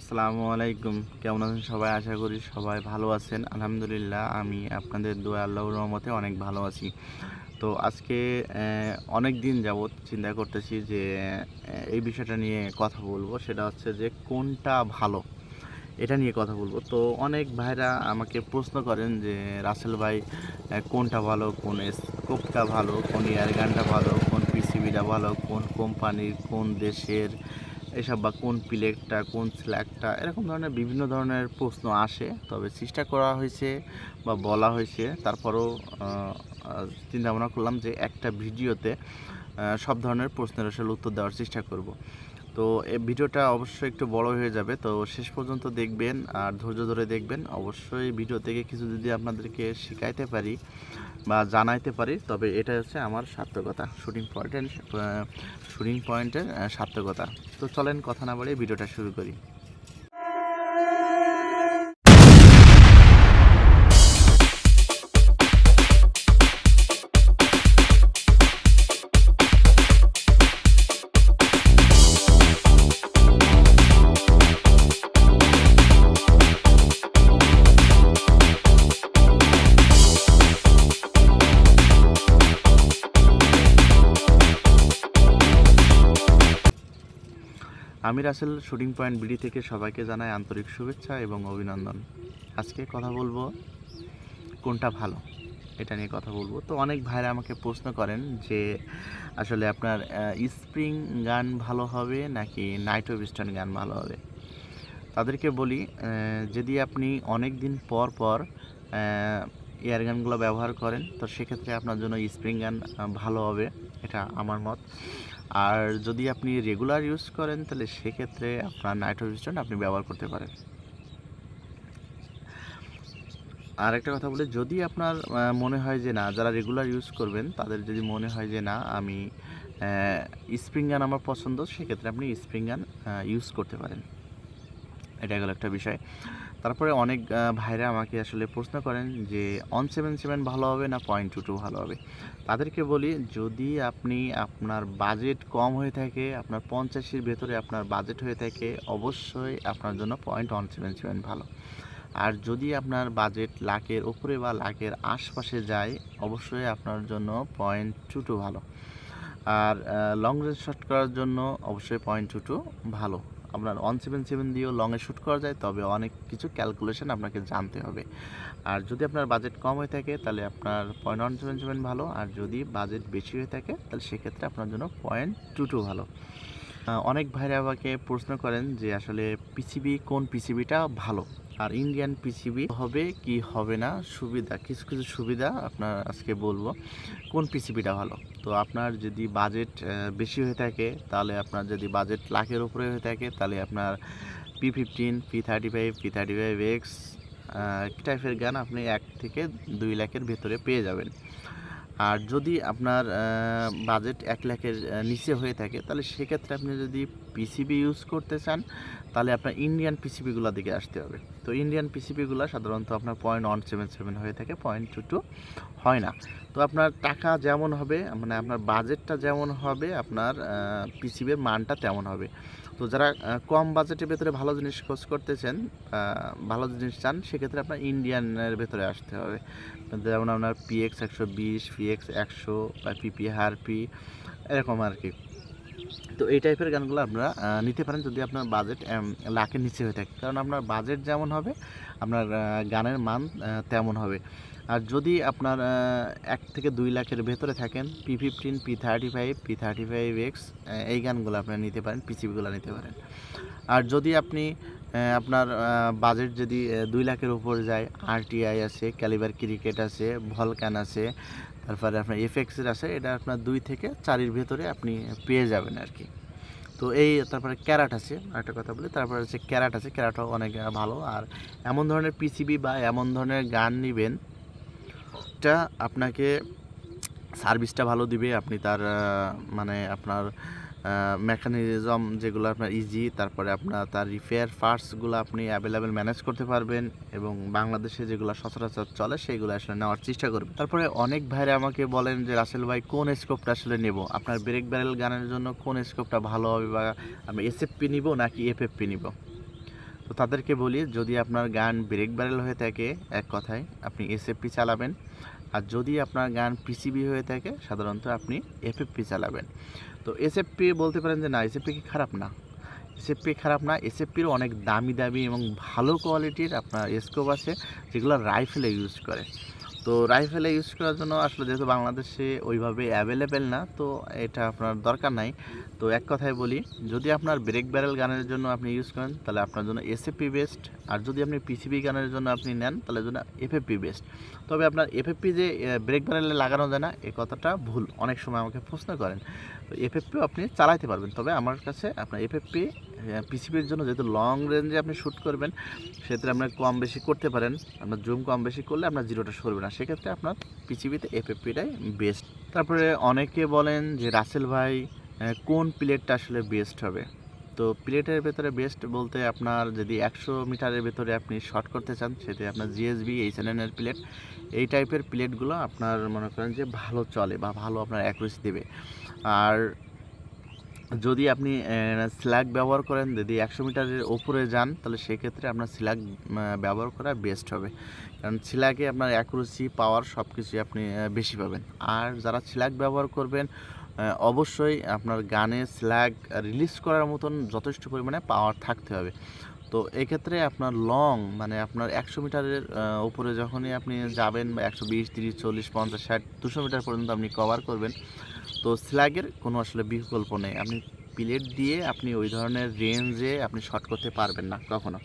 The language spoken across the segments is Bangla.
আসসালামু আলাইকুম। কেমন আছেন সবাই? আশা করি সবাই ভালো আছেন। আলহামদুলিল্লাহ আমি আপনাদের দোয়া আল্লাহর রহমতে অনেক ভালো আছি। তো আজকে অনেক দিন যাবৎ চিন্তা করতেছি যে এই বিষয়টা নিয়ে কথা বলবো। সেটা হচ্ছে যে কোনটা ভালো? এটা নিয়ে কথা বলবো। তো অনেক ভাইরা আমাকে প্রশ্ন করেন যে রাসেল ভাই কোনটা ভালো? কোন স্কোপটা ভালো? কোন এয়ারগানটা ভালো? কোন পিসিবিটা ভালো? কোন কোম্পানির? কোন দেশের? এসব বা কোন প্লেটটা কোন স্ল্যাগটা এরকম ধরনের বিভিন্ন ধরনের প্রশ্ন আসে। তবে চেষ্টা করা হয়েছে বা বলা হয়েছে, তারপরেও চিন্তা ভাবনা করলাম যে একটা ভিডিওতে সব ধরনের প্রশ্নের আসলে উত্তর দেওয়ার চেষ্টা করব। তো এই ভিডিওটা অবশ্যই একটু বড় হয়ে যাবে, তো শেষ পর্যন্ত দেখবেন আর ধৈর্য ধরে দেখবেন। অবশ্যই ভিডিও থেকে কিছু যদি আপনাদেরকে শেখাইতে পারি বা জানাইতে পারি, তবে এটা হচ্ছে আমার সার্থকতা, শুটিং পয়েন্টের সার্থকতা। তো চলেন কথা না বাড়িয়ে ভিডিওটা শুরু করি। আমি রাসেল শুটিং পয়েন্ট বিডি থেকে সবাইকে জানাই আন্তরিক শুভেচ্ছা এবং অভিনন্দন। আজকে কথা বলবো কোনটা ভালো, এটা নিয়ে কথা বলবো। তো অনেক ভাইরা আমাকে প্রশ্ন করেন যে আসলে আপনার স্প্রিং গান ভালো হবে নাকি নাইট্রো পিস্টন গান ভালো হবে। তাদেরকে বলি, যদি আপনি অনেক দিন পর পর এয়ার গানগুলো ব্যবহার করেন, তো সেক্ষেত্রে আপনার জন্য স্প্রিং গান ভালো হবে, এটা আমার মত। আর যদি আপনি রেগুলার ইউজ করেন, তাহলে সেক্ষেত্রে আপনার নাইট্রো পিস্টন আপনি ব্যবহার করতে পারেন। আর একটা কথা বলি, যদি আপনার মনে হয় যে না, যারা রেগুলার ইউজ করবেন তাদের যদি মনে হয় যে না আমি স্প্রিং গান আমার পছন্দ, সেক্ষেত্রে আপনি স্প্রিং গান ইউজ করতে পারেন। এটা গেল একটা বিষয়। তারপরে অনেক ভাইরা আমাকে আসলে প্রশ্ন করেন যে 177 ভালো হবে না 0.22 ভালো হবে। তাদেরকে বলি, যদি আপনি আপনার বাজেট কম হয়ে থাকে, আপনার 50-এর ভেতরে আপনার বাজেট হয়ে থাকে, অবশ্যই আপনার জন্য 0.177 ভালো। আর যদি আপনার বাজেট লাখের উপরে বা লাখের আশপাশে যায়, অবশ্যই আপনার জন্য 0.22 ভালো। আর লং রেঞ্জ শট করার জন্য অবশ্যই 0.22 ভালো। আপনার 177 দিয়েও লংয়ে শ্যুট করা যায়, তবে অনেক কিছু ক্যালকুলেশন আপনাকে জানতে হবে। আর যদি আপনার বাজেট কম হয়ে থাকে, তাহলে আপনার 0.177 ভালো। আর যদি বাজেট বেশি হয়ে থাকে, তাহলে সেক্ষেত্রে আপনার জন্য 0.22 ভালো। অনেক ভাইরা আমাকে প্রশ্ন করেন যে আসলে পিসিবি কোন পিসিবিটা ভালো, আর ইন্ডিয়ান পিসিবি হবে কি হবে না, সুবিধা কিছু কিছু সুবিধা আপনার আজকে বলবো কোন পিসিবিটা ভালো। তো আপনার যদি বাজেট বেশি হয়ে থাকে, তাহলে আপনার যদি বাজেট লাখের উপরে হয়ে থাকে, তাহলে আপনার P15, P35, P35X টাইপের গান আপনি 1 থেকে 2 লাখের ভেতরে পেয়ে যাবেন। আর যদি আপনার বাজেট 1 লাখের নিচে হয়ে থাকে, তাহলে সেক্ষেত্রে আপনি যদি পিসিবি ইউজ করতে চান, তাহলে আপনার ইন্ডিয়ান পিসিবিগুলোর দিকে আসতে হবে। তো ইন্ডিয়ান পিসিবিগুলো সাধারণত আপনার 0.177 হয়ে থাকে, 0.22 হয় না। তো আপনার টাকা যেমন হবে, মানে আপনার বাজেটটা যেমন হবে, আপনার পিসিবির মানটা তেমন হবে। তো যারা কম বাজেটের ভেতরে ভালো জিনিস খোঁজ করতেছেন, ভালো জিনিস চান, সেক্ষেত্রে আপনার ইন্ডিয়ানের ভেতরে আসতে হবে। যেমন আপনার PX120, PX100 বা PP হারপি, এরকম আর কি। তো এই টাইপের গানগুলো আপনারা নিতে পারেন যদি আপনার বাজেট লাখের নিচে হয়ে থাকে, কারণ আপনার বাজেট যেমন হবে আপনার গানের মান তেমন হবে। আর যদি আপনার 1 থেকে 2 লাখের ভেতরে থাকেন, P15, P35, P35X এই গানগুলো আপনারা নিতে পারেন, পিসিবিগুলো নিতে পারেন। আর যদি আপনি আপনার বাজেট যদি 2 লাখের উপর যায়, RTI আছে, ক্যালিবার ক্রিকেট আছে, ভলকান আছে, তারপরে আপনার এফএক্সের আছে, এটা আপনার 2 থেকে 4-এর ভেতরে আপনি পেয়ে যাবেন আর কি। তো এই তারপরে ক্যারাট আছে, আরেকটা কথা বলি, তারপরে হচ্ছে ক্যারাট আছে, ক্যারাটও অনেক ভালো। আর এমন ধরনের পিসিবি বা এমন ধরনের গান নেবেন, এটা আপনাকে সার্ভিসটা ভালো দিবে, আপনি তার মানে আপনার মেকানিজম যেগুলো আপনার ইজি, তারপরে আপনার তার রিপেয়ার পার্টসগুলো আপনি অ্যাভেলেবেল ম্যানেজ করতে পারবেন, এবং বাংলাদেশে যেগুলো সচরাচর চলে সেইগুলো আসলে নেওয়ার চেষ্টা করবেন। তারপরে অনেক ভাইরা আমাকে বলেন যে রাসেল ভাই কোন স্কোপটা আসলে নেব, আপনার ব্রেক ব্যারেল গানের জন্য কোন স্কোপটা ভালো হবে, বা আমি এসএফপি নিব নাকি এফএফপি নিব। তো তাদেরকে বলি, যদি আপনার গান ব্রেক ব্যারেল হয়ে থাকে, এক কথায় আপনি এসএফপি চালাবেন। আর যদি আপনার গান পিসিবি হয়ে থাকে, সাধারণত আপনি এফএফপি চালাবেন। তো এসএফপি বলতে পারেন যে না, এসএফপি কি খারাপ? না, এসএফপি খারাপ না। এসএফপির অনেক দামি দামি এবং ভালো কোয়ালিটির আপনার স্কোপ আছে, যেগুলো রাইফেলে ইউজ করে। তো রাইফেলে ইউজ করার জন্য আসলে যেহেতু বাংলাদেশে ওইভাবে অ্যাভেলেবেল না, তো এটা আপনার দরকার নাই। তো এক কথায় বলি, যদি আপনার ব্রেক ব্যারেল গানের জন্য আপনি ইউজ করেন, তাহলে আপনার জন্য এসএফপি বেস্ট। আর যদি আপনি পিসিবি গানের জন্য আপনি নেন, তাহলে জন্য এফএফপি বেস্ট। তবে আপনার এফএফপি যে ব্রেক ব্যারেলে লাগানো যায় না, এ কথাটা ভুল। অনেক সময় আমাকে প্রশ্ন করেন। তো এফএফপিও আপনি চালাতে পারবেন, তবে আমার কাছে আপনার এফএফপি পিসিবির জন্য, যেহেতু লং রেঞ্জে আপনি শ্যুট করবেন, সেক্ষেত্রে আপনার কম বেশি করতে পারেন। আপনার জুম কম বেশি করলে আপনার জিরোটা সরবে না, সেক্ষেত্রে আপনার পিসিবিতে এফএফপিটাই বেস্ট। তারপরে অনেকে বলেন যে রাসেল ভাই, কোন প্লেটটা আসলে বেস্ট হবে? তো প্লেটের ভেতরে বেস্ট বলতে, আপনার যদি 100 মিটারের ভেতরে আপনি শর্ট করতে চান, সেটা আপনার জিএসবি H&N প্লেট, এই টাইপের প্লেটগুলো আপনার মনে করেন যে ভালো চলে বা ভালো আপনার অ্যাকুরেসি দেবে। আর যদি আপনি স্ল্যাগ ব্যবহার করেন, যদি 100 মিটারের ওপরে যান, তাহলে সেক্ষেত্রে আপনার স্ল্যাগ ব্যবহার করা বেস্ট হবে। কারণ স্ল্যাগে আপনার অ্যাকুরেসি, পাওয়ার সব কিছুই আপনি বেশি পাবেন। আর যারা স্ল্যাগ ব্যবহার করবেন, অবশ্যই আপনার গানে স্ল্যাগ রিলিজ করার মতন যথেষ্ট পরিমাণে পাওয়ার থাকতে হবে। তো এক্ষেত্রে আপনার লং, মানে আপনার 100 মিটারের উপরে যখনই আপনি যাবেন, বা 120, 30, 40, 50, 60, 200 মিটার পর্যন্ত আপনি কভার করবেন, তো স্ল্যাগের কোনো আসলে বিকল্প নেই। আপনি প্লেট দিয়ে আপনি ওই ধরনের রেঞ্জে আপনি শট করতে পারবেন না কখনো।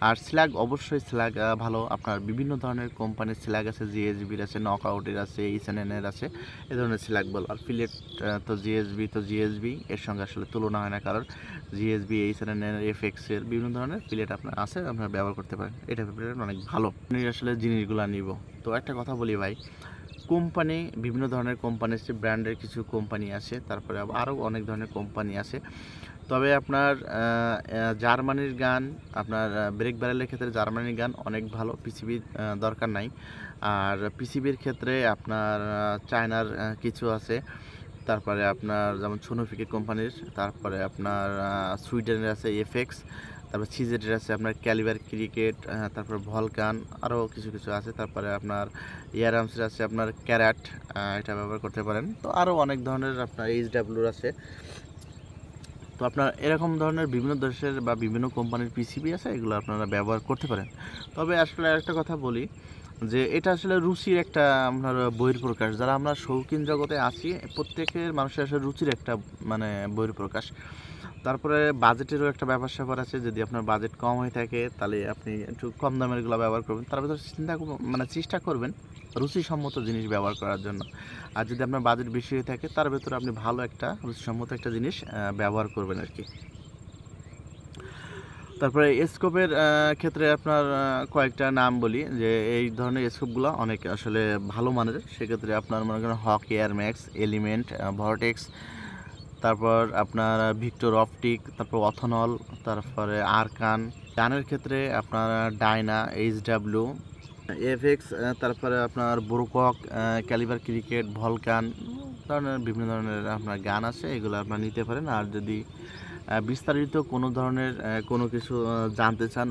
আর স্ল্যাগ, অবশ্যই স্ল্যাগ ভালো। আপনার বিভিন্ন ধরনের কোম্পানির স্ল্যাগ আছে, জিএসবির আছে, নকআউটের আছে, H&N আছে, এই ধরনের স্ল্যাগ ভালো। আর প্লেট তো জিএসবি এর সঙ্গে আসলে তুলনা হয় না, কারণ জিএসবি, H&N, এফএক্সের বিভিন্ন ধরনের প্লেট আপনার আছে, আপনারা ব্যবহার করতে পারেন। এটা প্লেট অনেক ভালো। আপনি আসলে জিনিসগুলো নিব। তো একটা কথা বলি ভাই, কোম্পানি, বিভিন্ন ধরনের কোম্পানি আছে, ব্র্যান্ডের কিছু কোম্পানি আছে, তারপরে আরও অনেক ধরনের কোম্পানি আছে। তবে আপনার জার্মানির গান, আপনার ব্রেক ব্যারেলের ক্ষেত্রে জার্মানির গান অনেক ভালো, পিসিবির দরকার নাই। আর পিসিবির ক্ষেত্রে আপনার চায়নার কিছু আছে, তারপরে আপনার যেমন সোনোফিকে কোম্পানির, তারপরে আপনার সুইডেনের আছে এফএক্স, তারপর সিজেডের আছে আপনার ক্যালিবার ক্রিকেট, তারপর ভলকান, আরও কিছু কিছু আছে। তারপরে আপনার ইয়ারামসের আছে আপনার ক্যারাট, এটা ব্যবহার করতে পারেন। তো আরও অনেক ধরনের আপনার এইচডাব্লিউর আছে। তো আপনার এরকম ধরনের বিভিন্ন দেশের বা বিভিন্ন কোম্পানির পিসিবি আছে, এগুলো আপনারা ব্যবহার করতে পারেন। তবে আসলে একটা কথা বলি, যে এটা আসলে রুচির একটা আপনার বহিঃপ্রকাশ। যারা আমরা শৌখিন জগতে আছি, প্রত্যেকের মানুষের আসলে রুচির একটা মানে বহিঃপ্রকাশ। তারপরে বাজেটেরও একটা ব্যাপার স্যাপার আছে। যদি আপনার বাজেট কম হয়ে থাকে, তাহলে আপনি একটু কম দামেরগুলো ব্যবহার করবেন। তার ভিতরে চেষ্টা করবেন রুচিসম্মত জিনিস ব্যবহার করার জন্য। আর যদি আপনার বাজেট বেশি হয়ে থাকে, তার ভেতরে আপনি ভালো একটা রুচিসম্মত একটা জিনিস ব্যবহার করবেন আর কি। তারপরে স্কোপের ক্ষেত্রে আপনার কয়েকটা নাম বলি, যে এই ধরনের স্কোপগুলো অনেক আসলে ভালো মানের। সেক্ষেত্রে আপনার মনে করেন হক এয়ার ম্যাক্স, এলিমেন্ট, ভর্টেক্স, তারপর আপনার ভিক্টর অপটিক, তারপর অথনল, তারপরে আরকান। গানের ক্ষেত্রে আপনার ডায়না, এইচডাব্লিউ, এফএক্স, তারপরে আপনার ব্রুকক, ক্যালিবার ক্রিকেট, ভলকান, ধরনের বিভিন্ন ধরনের আপনার গান আছে, এগুলো আপনার নিতে পারেন। আর যদি বিস্তারিত কোনো ধরনের কোনো কিছু জানতে চান,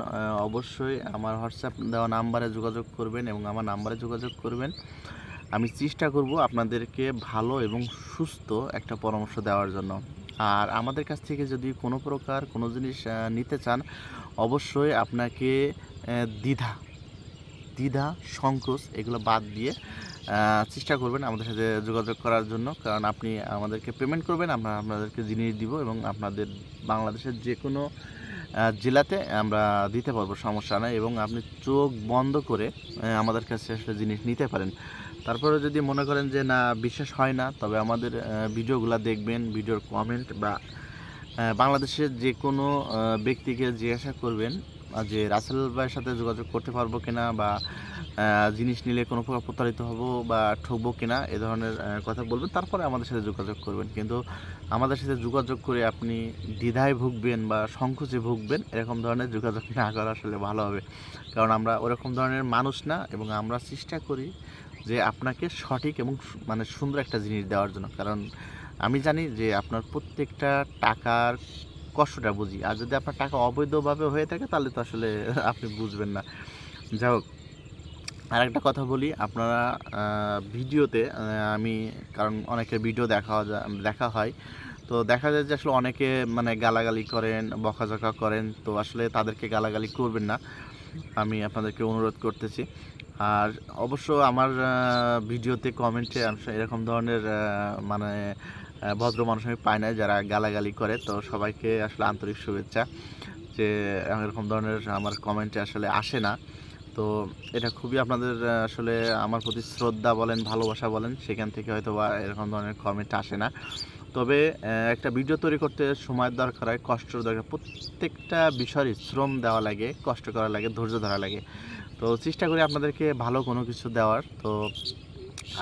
অবশ্যই আমার হোয়াটসঅ্যাপ দেওয়া নাম্বারে যোগাযোগ করবেন, এবং আমার নাম্বারে যোগাযোগ করবেন। আমি চেষ্টা করব আপনাদেরকে ভালো এবং সুস্থ একটা পরামর্শ দেওয়ার জন্য। আর আমাদের কাছ থেকে যদি কোনো প্রকার কোনো জিনিস নিতে চান, অবশ্যই আপনাকে দ্বিধা দ্বিধা সংকোচ এগুলো বাদ দিয়ে চেষ্টা করবেন আমাদের সাথে যোগাযোগ করার জন্য। কারণ আপনি আমাদেরকে পেমেন্ট করবেন, আমরা আপনাদেরকে জিনিস দিব, এবং আপনাদের বাংলাদেশের যে কোনো জেলাতে আমরা দিতে পারবো, সমস্যা নেই। এবং আপনি চোখ বন্ধ করে আমাদের কাছে আসলে জিনিস নিতে পারেন। তারপরে যদি মনে করেন যে না, বিশ্বাস হয় না, তবে আমাদের ভিডিওগুলো দেখবেন, ভিডিওর কমেন্ট বা বাংলাদেশের যে কোনো ব্যক্তিকে জিজ্ঞাসা করবেন যে রাসেল ভাইয়ের সাথে যোগাযোগ করতে পারবো কিনা, বা জিনিস নিলে কোনো প্রকার প্রতারিত হব বা ঠকবো কিনা, এ ধরনের কথা বলবেন। তারপরে আমাদের সাথে যোগাযোগ করবেন। কিন্তু আমাদের সাথে যোগাযোগ করে আপনি দ্বিধায় ভুগবেন বা সংকোচে ভুগবেন, এরকম ধরনের যোগাযোগ না করা আসলে ভালো হবে। কারণ আমরা ওরকম ধরনের মানুষ না, এবং আমরা চেষ্টা করি যে আপনাকে সঠিক এবং মানে সুন্দর একটা জিনিস দেওয়ার জন্য। কারণ আমি জানি যে আপনার প্রত্যেকটা টাকার কষ্টটা বুঝি। আর যদি আপনার টাকা অবৈধভাবে হয়ে থাকে তাহলে তো আসলে আপনি বুঝবেন না। যাই হোক, আরেকটা কথা বলি, আপনারা ভিডিওতে আমি, কারণ অনেকের ভিডিও দেখা হয়। তো দেখা যায় যে আসলে অনেকে মানে গালাগালি করেন, বকাঝকা করেন। তো আসলে তাদেরকে গালাগালি করবেন না। আমি আপনাদেরকে অনুরোধ করতেছি। আর অবশ্য আমার ভিডিওতে কমেন্টে এরকম ধরনের মানে ভদ্র মানুষ আমি পাই নাই যারা গালাগালি করে। তো সবাইকে আসলে আন্তরিক শুভেচ্ছা, যে এরকম ধরনের আমার কমেন্টে আসলে আসে না। তো এটা খুবই আপনাদের আসলে আমার প্রতি শ্রদ্ধা বলেন, ভালোবাসা বলেন, সেখান থেকে হয়তোবা এরকম ধরনের কমেন্ট আসে না। তবে একটা ভিডিও তৈরি করতে সময়ের দরকার হয়, কষ্টের দরকার। প্রত্যেকটা বিষয়েরই শ্রম দেওয়া লাগে, কষ্ট করা লাগে, ধৈর্য ধরা লাগে। তো চেষ্টা করি আপনাদেরকে ভালো কোনো কিছু দেওয়ার। তো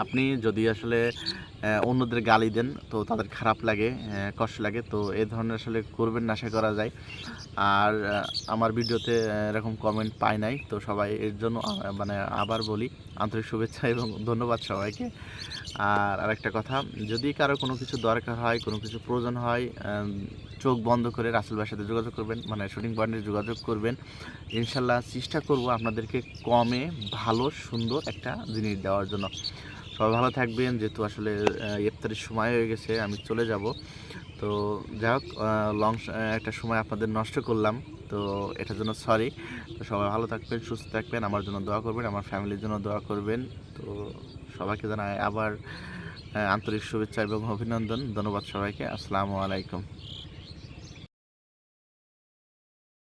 আপনি যদি আসলে অন্যদের গালি দেন তো তাদের খারাপ লাগে, কষ্ট লাগে। তো এ ধরনের আসলে করবেন না, আশা করা যায়। আর আমার ভিডিওতে এরকম কমেন্ট পাই নাই। তো সবাই এর জন্য মানে আবার বলি আন্তরিক শুভেচ্ছা এবং ধন্যবাদ সবাইকে। আর আরেকটা কথা, যদি কারো কোনো কিছু দরকার হয়, কোনো কিছু প্রয়োজন হয়, চোখ বন্ধ করে রাসেল ভাইয়ের সাথে যোগাযোগ করবেন, মানে শুটিং পয়েন্টে যোগাযোগ করবেন। ইনশাল্লাহ চেষ্টা করব আপনাদেরকে কমে ভালো সুন্দর একটা জিনিস দেওয়ার জন্য। সবাই ভালো থাকবেন, যেহেতু আসলে ইফতারির সময় হয়ে গেছে, আমি চলে যাব। তো যাই হোক, একটা সময় আপনাদের নষ্ট করলাম, তো এটার জন্য সরি। তো সবাই ভালো থাকবেন, সুস্থ থাকবেন, আমার জন্য দোয়া করবেন, আমার ফ্যামিলির জন্য দোয়া করবেন। তো সবাইকে জানাই আবার আন্তরিক শুভেচ্ছা এবং অভিনন্দন। ধন্যবাদ সবাইকে। আসসালামু আলাইকুম।